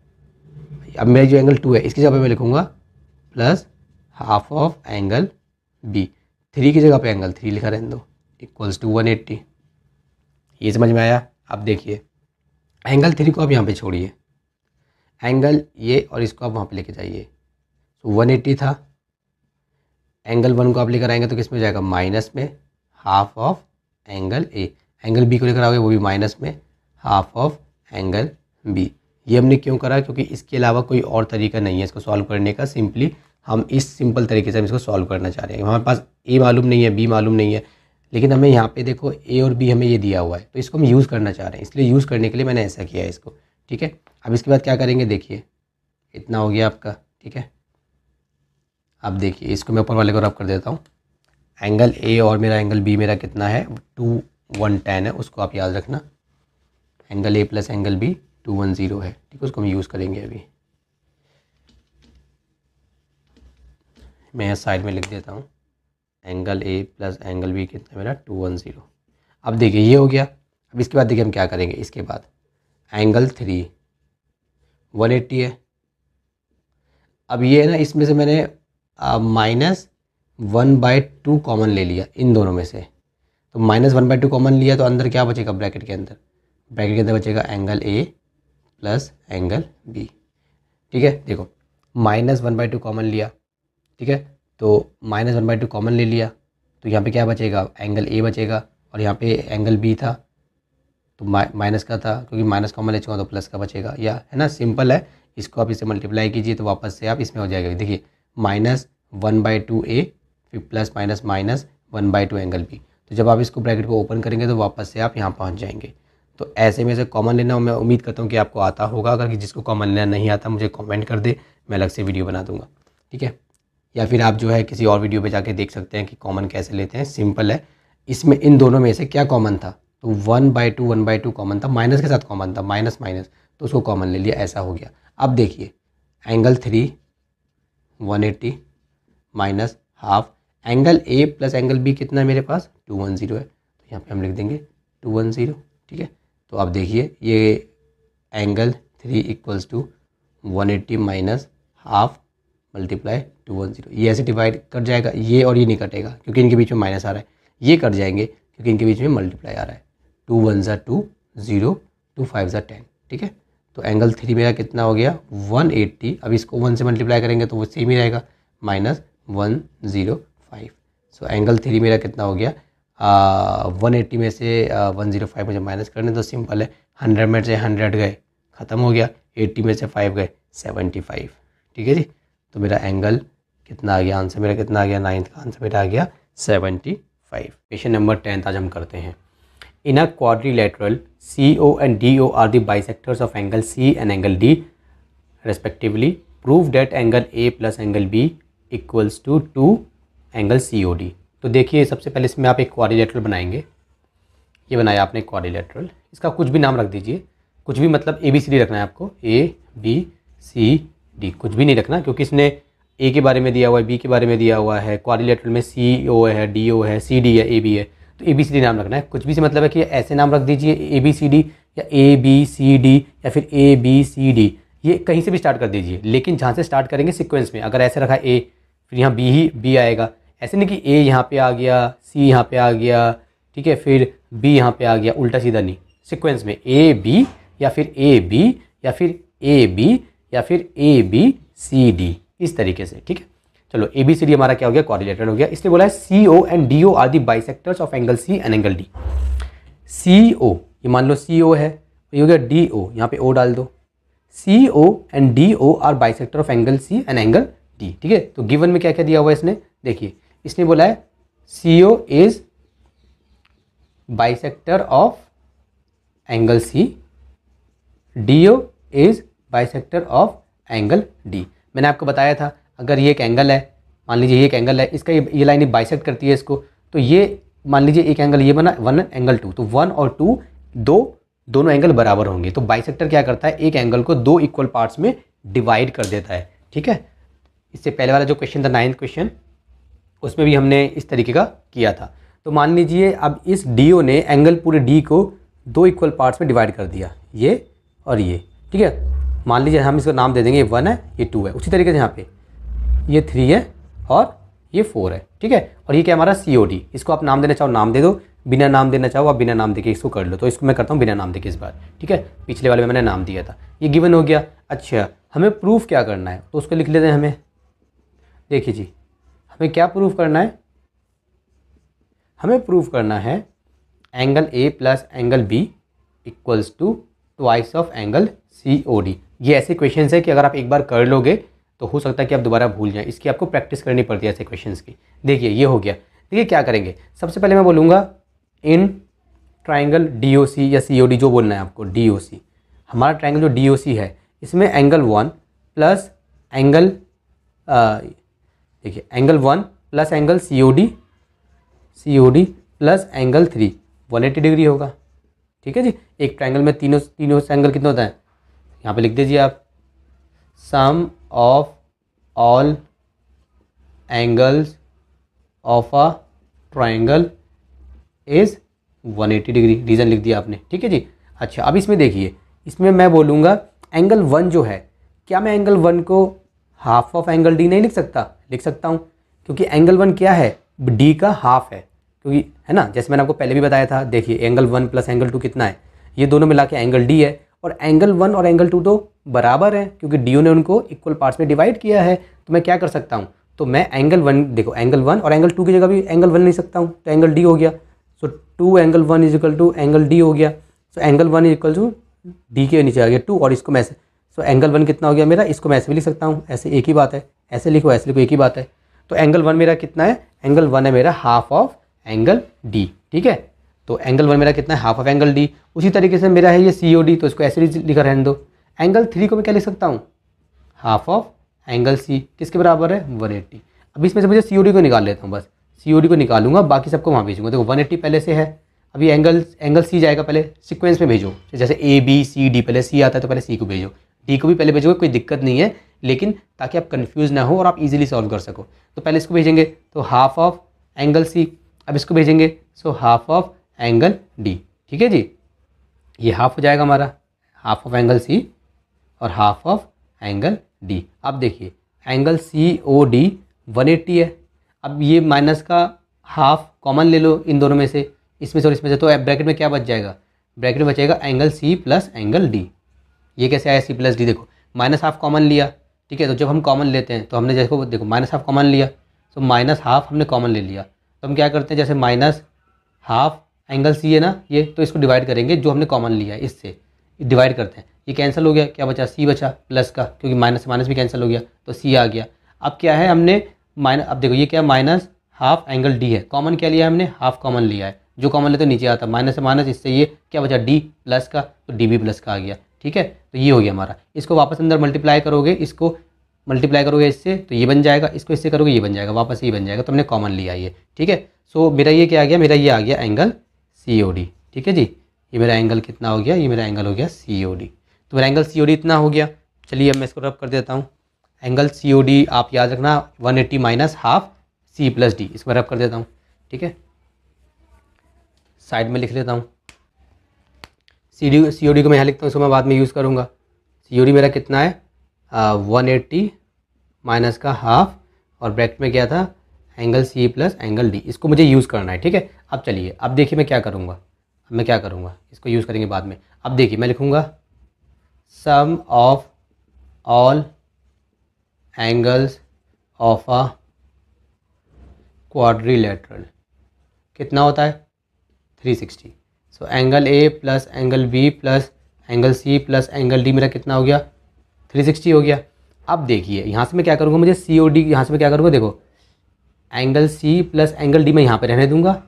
अब मेरा जो एंगल 2 है इसकी जगह पे मैं लिखूंगा plus half of angle B, 3 की जगह पे एंगल 3 लिखा रहने दो, इक्वल्स टू 180। ये समझ में आया? अब देखिए एंगल 3 को आप यहाँ पे छोड़िए, एंगल ये और इसको आप वहाँ पे लेके जाइए। तो 180 था, एंगल 1 को आप लेकर आएंगे तो किस में जाएगा, माइनस में, half of angle A. Angle B को लेकर आओगे वो भी माइनस में, हाफ ऑफ एंगल बी। ये हमने क्यों करा, क्योंकि इसके अलावा कोई और तरीका नहीं है इसको सॉल्व करने का। सिंपली हम इस सिंपल तरीके से हम इसको सॉल्व करना चाह रहे हैं। हमारे पास ए मालूम नहीं है, बी मालूम नहीं है, लेकिन हमें यहाँ पे देखो ए और बी हमें ये दिया हुआ है, तो इसको हम यूज़ करना चाह रहे हैं, इसलिए यूज़ करने के लिए मैंने ऐसा किया है इसको, ठीक है। अब इसके बाद क्या करेंगे, देखिए इतना हो गया आपका, ठीक है। अब देखिए इसको मैं ऊपर वाले को रब कर देता हूँ। एंगल ए और मेरा एंगल बी मेरा कितना है, 2 1 10 है, उसको आप याद रखना। Angle A plus angle B 210 है, ठीक है। उसको हम यूज़ करेंगे अभी, मैं यहाँ साइड में लिख देता हूँ। Angle A plus angle B कितना मेरा 210। अब देखिए ये हो गया। अब इसके बाद देखिए हम क्या करेंगे, इसके बाद एंगल 3 180 है। अब ये है ना, इसमें से मैंने -1/2 कॉमन ले लिया इन दोनों में से। तो -1/2 कॉमन लिया तो अंदर क्या बचेगा, ब्रैकेट के अंदर बचेगा angle A plus angle B, ठीक है। देखो -1/2 कॉमन लिया, ठीक है। तो -1/2 कॉमन ले लिया तो यहाँ पे क्या बचेगा, एंगल ए बचेगा, और यहाँ पे एंगल बी था तो माइनस का था, क्योंकि माइनस कॉमन ले चुका तो प्लस का बचेगा, या है ना, सिंपल है। इसको आप इससे मल्टीप्लाई कीजिए तो वापस से आप इसमें हो जाएगा। देखिए -1/2 ए फिर प्लस माइनस -1/2 एंगल बी। तो जब आप इसको ब्रैकेट को ओपन करेंगे तो वापस से आप यहाँ पहुँच जाएंगे। तो ऐसे में से कॉमन लेना मैं उम्मीद करता हूँ कि आपको आता होगा। अगर जिसको कॉमन लेना नहीं आता मुझे कमेंट कर दे, मैं अलग से वीडियो बना दूँगा, ठीक है। या फिर आप जो है किसी और वीडियो पे जाके देख सकते हैं कि कॉमन कैसे लेते हैं। सिंपल है, इसमें इन दोनों में से क्या कॉमन था, तो 1/2 कॉमन था, माइनस के साथ कॉमन था, माइनस माइनस, तो उसको कॉमन ले लिया, ऐसा हो गया। अब देखिए angle 3 180 minus half, angle A plus angle B कितना है मेरे पास 210 है, तो यहाँ पे हम लिख देंगे 210, ठीक है। तो आप देखिए ये angle 3 equals to 180 minus half multiply 210, ये ऐसे डिवाइड कट जाएगा, ये और ये नहीं कटेगा क्योंकि इनके बीच में माइनस आ रहा है, ये कट जाएंगे क्योंकि इनके बीच में मल्टीप्लाई आ रहा है। 2 1 ज़ा 2 0, 2 5 ज़ा 10, ठीक है। तो एंगल 3 मेरा कितना हो गया 180, अब इसको 1 से मल्टीप्लाई करेंगे तो वो सेम ही रहेगा, माइनस 105। सो एंगल 3 मेरा कितना हो गया 180 में से 105 मुझे माइनस करने तो सिंपल है, 100 में से 100 गए ख़त्म हो गया, 80 में से 5 गए 75, ठीक है जी। तो मेरा एंगल कितना आ गया, आंसर मेरा कितना आ गया, 9th का आंसर मेरा आ गया 75। क्वेश्चन नंबर 10 आज हम करते हैं। In a quadrilateral CO and DO are the bisectors of angle C and angle D respectively. Prove that angle A plus angle B equals to 2 angle COD. तो देखिए सबसे पहले इसमें आप एक क्वाड्रिलेटरल बनाएंगे। ये बनाया आपने क्वाड्रिलेटरल, इसका कुछ भी नाम रख दीजिए, कुछ भी मतलब ABCD रखना है आपको, ABCD, कुछ भी नहीं रखना क्योंकि इसने A के बारे में दिया हुआ है, B के बारे में दिया हुआ है, क्वाड्रिलेटरल में CO है, DO है, CD है, AB है, तो ABCD नाम रखना है। कुछ भी से मतलब है कि ऐसे नाम रख दीजिए ABCD या ABCD या फिर ABCD, ये कहीं से भी स्टार्ट कर दीजिए, लेकिन जहाँ से स्टार्ट करेंगे सीक्वेंस में। अगर ऐसे रखा A फिर यहाँ B ही B आएगा, ऐसे नहीं कि A यहाँ पे आ गया, C यहाँ पे आ गया, ठीक है, फिर B यहाँ पे आ गया, उल्टा सीधा नहीं, सीक्वेंस में AB या फिर AB या फिर AB या फिर ABCD, इस तरीके से, ठीक है। चलो ABCD हमारा क्या हो गया, क्वाड्रिलेटरल हो गया। इसलिए बोला है CO and DO are the bisectors of angle C and angle D। CO ये मान लो CO है, ये हो गया DO, यहाँ पे O डाल दो। CO and DO are bisector of angle C and angle D, ठीक है। तो गिवन में क्या क्या दिया हुआ है इसने, देखिए इसने बोला है CO is bisector of angle C, DO is bisector of angle D। मैंने आपको बताया था अगर ये एक एंगल है, मान लीजिए ये एक एंगल है, इसका ये लाइन बाइसेक्ट करती है इसको, तो ये मान लीजिए एक एंगल ये बना 1 एंगल 2, तो 1 और 2 दोनों एंगल बराबर होंगे। तो बाइसेक्टर क्या करता है, एक एंगल को 2 इक्वल पार्ट्स में डिवाइड कर देता है, ठीक है। इससे पहले वाला जो क्वेश्चन था 9th क्वेश्चन, उसमें भी हमने इस तरीके का किया था। तो मान लीजिए अब इस DO ने एंगल पूरे D को 2 इक्वल पार्ट्स में डिवाइड कर दिया, ये और ये, ठीक है। मान लीजिए हम इसका नाम दे देंगे, ये 1 है, ये 2 है, उसी तरीके से यहाँ पे ये 3 है और ये 4 है, ठीक है। और ये क्या हमारा COD, इसको आप नाम देना चाहो नाम दे दो, बिना नाम देना चाहो आप बिना नाम देके इसको कर लो। तो इसको मैं करता हूँ बिना नाम देके इस बार, ठीक है। पिछले वाले में मैंने नाम दिया था, ये गिवन हो गया। अच्छा हमें प्रूफ क्या करना है, तो उसको लिख लेते हैं हमें। देखिए जी हमें क्या प्रूफ करना है, हमें प्रूफ करना है angle A plus angle B equals to twice of angle COD। ये ऐसे क्वेश्चंस है कि अगर आप एक बार कर लोगे तो हो सकता है कि आप दोबारा भूल जाएं, इसकी आपको प्रैक्टिस करनी पड़ती है ऐसे क्वेश्चंस की। देखिए ये हो गया। देखिए क्या करेंगे, सबसे पहले मैं बोलूँगा इन ट्राइंगल DOC या COD जो बोलना है आपको, DOC हमारा ट्राइंगल जो DOC है इसमें एंगल 1 प्लस एंगल देखिए angle 1 plus angle COD plus angle 3 180 degree होगा, ठीक है जी। एक ट्राइंगल में तीनों एंगल कितना होता है, यहाँ पे लिख दीजिए आप, sum of all angles of a triangle is 180 degree, reason लिख दिया आपने, ठीक है जी। अच्छा अब इसमें देखिए, इसमें मैं बोलूँगा एंगल 1 जो है, क्या मैं एंगल 1 को हाफ ऑफ एंगल D नहीं लिख सकता, लिख सकता हूँ, क्योंकि एंगल 1 क्या है, D का हाफ है, क्योंकि है ना, जैसे मैंने आपको पहले भी बताया था। देखिए एंगल 1 प्लस एंगल 2 कितना है, ये दोनों मिला के एंगल D है, और एंगल 1 और एंगल 2 तो बराबर है क्योंकि DO ने उनको इक्वल पार्ट्स में डिवाइड किया है। तो मैं क्या कर सकता हूँ, तो मैं एंगल 1 देखो एंगल 1 और एंगल 2 की जगह भी एंगल 1 ले सकता हूँ, तो एंगल D हो गया। So 2 angle 1 is equal to angle D हो गया। So angle 1 is equal to D के नीचे आ गया 2, और इसको मैं ऐसे, सो एंगल 1 कितना हो गया मेरा, इसको मैं ऐसे भी लिख सकता हूँ, ऐसे एक ही बात है, ऐसे लिखो ऐसे लिखो एक ही बात है। तो एंगल 1 मेरा कितना है, एंगल 1 है मेरा हाफ ऑफ एंगल D, ठीक है। तो एंगल 1 मेरा कितना है, हाफ ऑफ एंगल डी। उसी तरीके से मेरा है ये COD, तो इसको ऐसे लिखा रहने दो। एंगल 3 को मैं क्या लिख सकता हूँ, हाफ ऑफ एंगल C, किसके बराबर है, 180। अब इसमें से मुझे COD को निकाल लेता हूँ, बस COD को निकालूंगा, बाकी सबको वहाँ भेजूंगा। देखो 180 पहले से है, अभी एंगल C जाएगा, पहले सीक्वेंस में भेजो, जैसे ABCD, पहले C आता है तो पहले C को भेजो, D को भी पहले भेजोगे, कोई दिक्कत नहीं है, लेकिन ताकि आप कंफ्यूज ना हो और आप इजीली सॉल्व कर सको। तो पहले इसको भेजेंगे तो हाफ ऑफ एंगल C, अब इसको भेजेंगे so half of angle D, ठीक है जी। ये हाफ हो जाएगा हमारा, हाफ ऑफ एंगल C और हाफ ऑफ एंगल D। अब देखिए एंगल COD 180 है, अब ये माइनस का हाफ कॉमन ले लो इन दोनों में से, इसमें से और इसमें से, तो ब्रैकेट में क्या बच जाएगा, ब्रैकेट में बचेगा angle C plus angle D। ये कैसे आया C प्लस D, देखो माइनस हाफ कॉमन लिया, ठीक है। तो जब हम कॉमन लेते हैं तो हमने देखो माइनस हाफ कॉमन लिया, तो माइनस हाफ हमने कॉमन ले लिया, तो हम क्या करते हैं, जैसे माइनस हाफ एंगल C है ना ये, तो इसको डिवाइड करेंगे, जो हमने कॉमन लिया है इससे डिवाइड करते हैं, ये कैंसिल हो गया, क्या बचा, C बचा प्लस का, क्योंकि माइनस से माइनस भी कैंसिल हो गया, तो C आ गया। अब क्या है, हमने अब देखो ये क्या, माइनस हाफ एंगल D है, कॉमन क्या लिया है हमने, हाफ कॉमन लिया है, जो कॉमन ले तो नीचे आता, माइनस से माइनस, इससे ये क्या बचा, D प्लस का, तो D भी प्लस का आ गया, ठीक है। तो ये हो गया हमारा, इसको वापस अंदर मल्टीप्लाई करोगे, इसको मल्टीप्लाई करोगे इससे तो ये बन जाएगा, इसको इससे करोगे ये बन जाएगा, वापस ये बन जाएगा, तो हमने कॉमन लिया ये, ठीक है। सो मेरा ये क्या आ गया, मेरा ये आ गया एंगल COD, ठीक है जी। ये मेरा एंगल कितना हो गया, ये मेरा एंगल हो गया COD। तो मेरा एंगल COD इतना हो गया। चलिए अब मैं इसको रब कर देता हूँ। एंगल COD आप याद रखना 180 minus half C plus D, इसको रब कर देता हूँ, ठीक है। साइड में लिख लेता हूँ, COD को मैं यहाँ लिखता हूँ, इसको मैं बाद में यूज़ करूँगा। COD मेरा कितना है, 180 माइनस का हाफ, और ब्रैकेट में क्या था, angle C plus angle D, इसको मुझे यूज़ करना है, ठीक है। अब चलिए, अब देखिए मैं क्या करूँगा, अब मैं क्या करूँगा, इसको यूज़ करेंगे बाद में। अब देखिए मैं लिखूँगा sum of all angles of a quadrilateral कितना होता है, 360। So angle A plus angle B plus angle C plus angle D मेरा कितना हो गया, 360 हो गया। अब देखिए यहाँ से मैं क्या करूँगा, मुझे COD, यहाँ से मैं क्या करूँगा, देखो angle C plus angle D मैं यहाँ पे रहने दूंगा,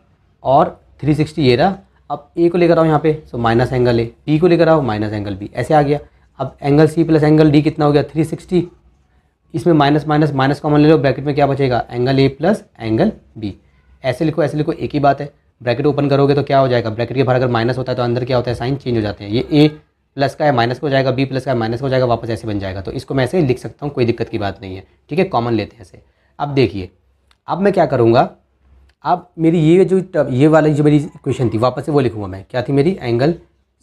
और 360 ये रहा। अब A को लेकर आओ यहाँ पे, so minus angle A, B को लेकर आओ माइनस एंगल B, ऐसे आ गया। अब angle C plus angle D कितना हो गया, 360, इसमें माइनस माइनस माइनस कॉमन ले लो, ब्रैकेट में क्या बचेगा, angle A plus angle B। ऐसे लिखो, एक ही बात है। ब्रैकेट ओपन करोगे तो क्या हो जाएगा, ब्रैकेट के बाहर अगर माइनस होता है तो अंदर क्या होता है, साइन चेंज हो जाते हैं। ये A प्लस का है माइनस हो जाएगा, B प्लस का है माइनस हो जाएगा, वापस ऐसे बन जाएगा। तो इसको मैं ऐसे लिख सकता हूँ, कोई दिक्कत की बात नहीं है, ठीक है। कॉमन लेते हैं ऐसे। अब देखिए, अब मैं क्या करूँगा, अब मेरी ये वाली जो मेरी इक्वेशन थी, वापस से वो लिखूँगा मैं, क्या थी मेरी, एंगल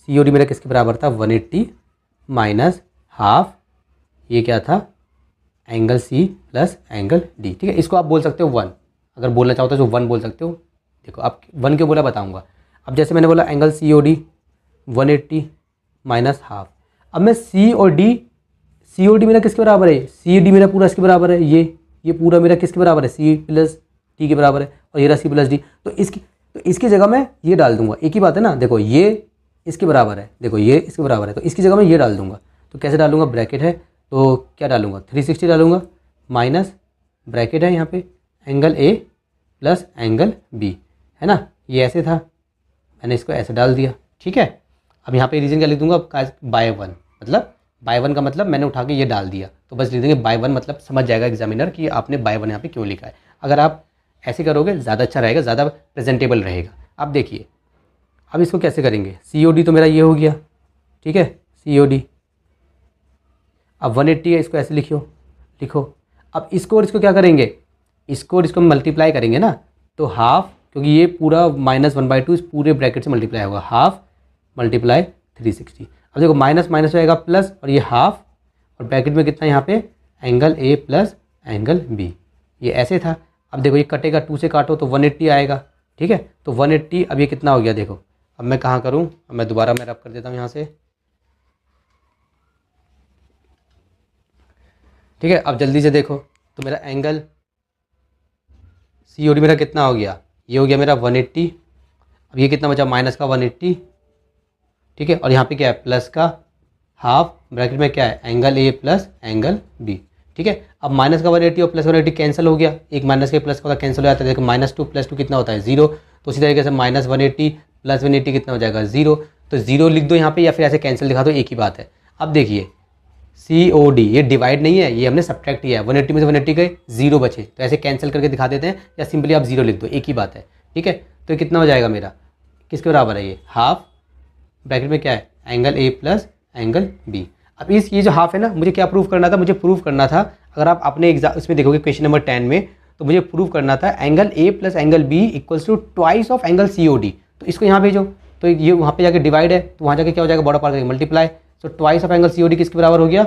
COD मेरा किसके बराबर था, 180 माइनस हाफ, ये क्या था, angle C plus angle D, ठीक है। इसको आप बोल सकते हो 1, अगर बोलना चाहो तो 1 बोल सकते हो। देखो आप 1 क्यों बोला बताऊँगा। अब जैसे मैंने बोला एंगल COD 180 माइनस हाफ, अब मैं COD मेरा किसके बराबर है, CD मेरा पूरा इसके बराबर है, ये पूरा मेरा किसके बराबर है, C प्लस D के बराबर है, और ये रहा C प्लस D। तो इसकी जगह मैं ये डाल दूंगा, एक ही बात है ना। देखो ये इसके बराबर है, देखो ये इसके बराबर है, तो इसकी जगह मैं ये डाल दूंगा। तो कैसे डालूंगा, ब्रैकेट है तो क्या डालूंगा, 360 डालूंगा, माइनस ब्रैकेट है यहाँ पे angle A plus angle B, है ना। ये ऐसे था, मैंने इसको ऐसे डाल दिया, ठीक है। अब यहाँ पे रीजन क्या लिख दूंगा, बाय 1, मतलब बाय 1 का मतलब मैंने उठा के ये डाल दिया, तो बस लिख देंगे बाय 1, मतलब समझ जाएगा एग्जामिनर कि आपने बाय 1 यहाँ पे क्यों लिखा है। अगर आप ऐसे करोगे ज़्यादा अच्छा रहेगा, ज़्यादा प्रेजेंटेबल रहेगा। अब देखिए, अब इसको कैसे करेंगे, COD तो मेरा ये हो गया, ठीक है, COD। अब 180 है, इसको ऐसे लिखो। अब इसको और इसको क्या करेंगे, इसको और इसको मल्टीप्लाई करेंगे ना, तो हाफ, क्योंकि ये पूरा -1/2 इस पूरे ब्रैकेट से मल्टीप्लाई होगा, हाफ मल्टीप्लाई 360। अब देखो माइनस माइनस हो जाएगा प्लस, और ये हाफ, और ब्रैकेट में कितना यहाँ पे, angle A plus angle B, ये ऐसे था। अब देखो ये कटेगा, 2 से काटो तो 180 आएगा, ठीक है। तो 180, अब ये कितना हो गया, देखो अब मैं कहाँ करूँ, अब मैं दोबारा मैं रब कर देता हूँ यहाँ से, ठीक है। अब जल्दी से देखो, तो मेरा एंगल COD मेरा कितना हो गया, ये हो गया मेरा 180। अब ये कितना बचा, माइनस का 180, ठीक है। और यहाँ पे क्या है, प्लस का हाफ, ब्रैकेट में क्या है, angle A plus angle B, ठीक है। अब माइनस का 180 और प्लस 180 कैंसिल हो गया, एक माइनस के प्लस का कैंसिल हो जाता है। देखो -2 + 2 कितना होता है 0, तो उसी तरीके से -180 + 180 कितना हो जाएगा 0, तो 0 लिख दो यहाँ पे या फिर ऐसे कैंसिल दिखा दो, एक ही बात है। अब देखिए COD ये डिवाइड नहीं है, ये हमने सब्ट्रैक्ट किया है, 180 में से 180 गए 0 बचे, तो ऐसे कैंसिल करके दिखा देते हैं या सिंपली आप 0 लिख दो, एक ही बात है। ठीक है, तो ये कितना हो जाएगा मेरा, किसके बराबर है ये, हाफ ब्रैकेट में क्या है angle A plus angle B। अब इस ये जो हाफ है ना, मुझे क्या प्रूव करना था, मुझे प्रूव करना था, अगर आप अपने एग्जाम इसमें देखोगे क्वेश्चन नंबर 10 में, तो मुझे प्रूव करना था angle A plus angle B equals to twice of angle COD। तो इसको यहाँ भेजो, तो ये वहाँ पे जाके डिवाइड है, तो वहाँ जाके क्या हो जाएगा, बॉर्डर पार करके मल्टीप्लाई, तो ट्वाइस ऑफ एंगल COD किसके बराबर हो गया,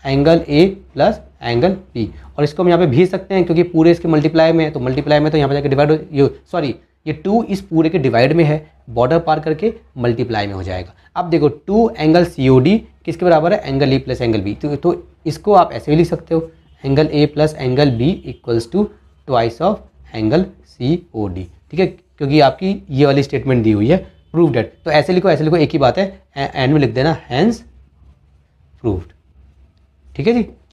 angle A plus angle B। और इसको हम यहाँ पे भेज सकते हैं क्योंकि पूरे इसके मल्टीप्लाई में है, तो मल्टीप्लाई में तो यहाँ पे जाके डिवाइड हो, सॉरी ये 2 इस पूरे के डिवाइड में है, बॉर्डर पार करके मल्टीप्लाई में हो जाएगा। अब देखो 2 एंगल COD किसके बराबर है, angle A plus angle B। तो इसको आप ऐसे भी लिख सकते हो, angle A plus angle B equals to twice of angle COD। ठीक है, क्योंकि आपकी ये वाली स्टेटमेंट दी हुई है प्रूव डेट, तो ऐसे लिखो एक ही बात है, एंड में लिख देना हैंस प्रूव्ड। ठीक है जी।